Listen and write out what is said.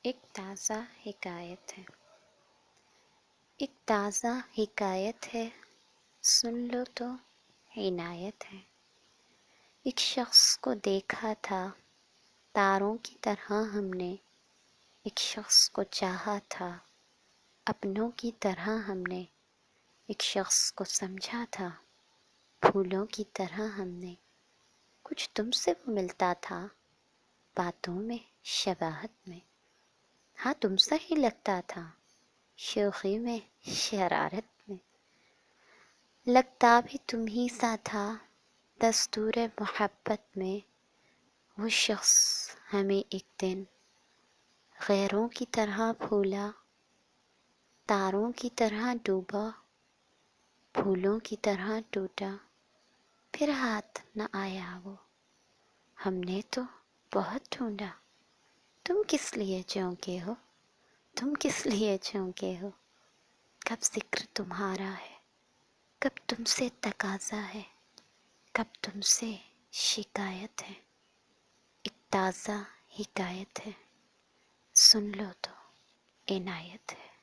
ایک تازہ حکایت ہے، ایک تازہ حکایت ہے، سن لو تو عنایت ہے۔ ایک شخص کو دیکھا تھا تاروں کی طرح ہم نے، ایک شخص کو چاہا تھا اپنوں کی طرح ہم نے، ایک شخص کو سمجھا تھا پھولوں کی طرح ہم نے۔ کچھ تم سے وہ ملتا تھا باتوں میں، شباہت میں، ہاں تم سا ہی لگتا تھا شوخی میں، شرارت میں۔ لگتا بھی تم ہی سا تھا دستور محبت میں۔ وہ شخص ہمیں ایک دن غیروں کی طرح بھولا، تاروں کی طرح ڈوبا، پھولوں کی طرح ٹوٹا، پھر ہاتھ نہ آیا وہ۔ ہم نے تو بہت ڈھونڈا، تم کس لیے چونکے ہو، تم کس لیے چونکے ہو؟ کب ذکر تمہارا ہے، کب تم سے تقاضا ہے، کب تم سے شکایت ہے۔ ایک تازہ حکایت ہے، سن لو تو عنایت ہے۔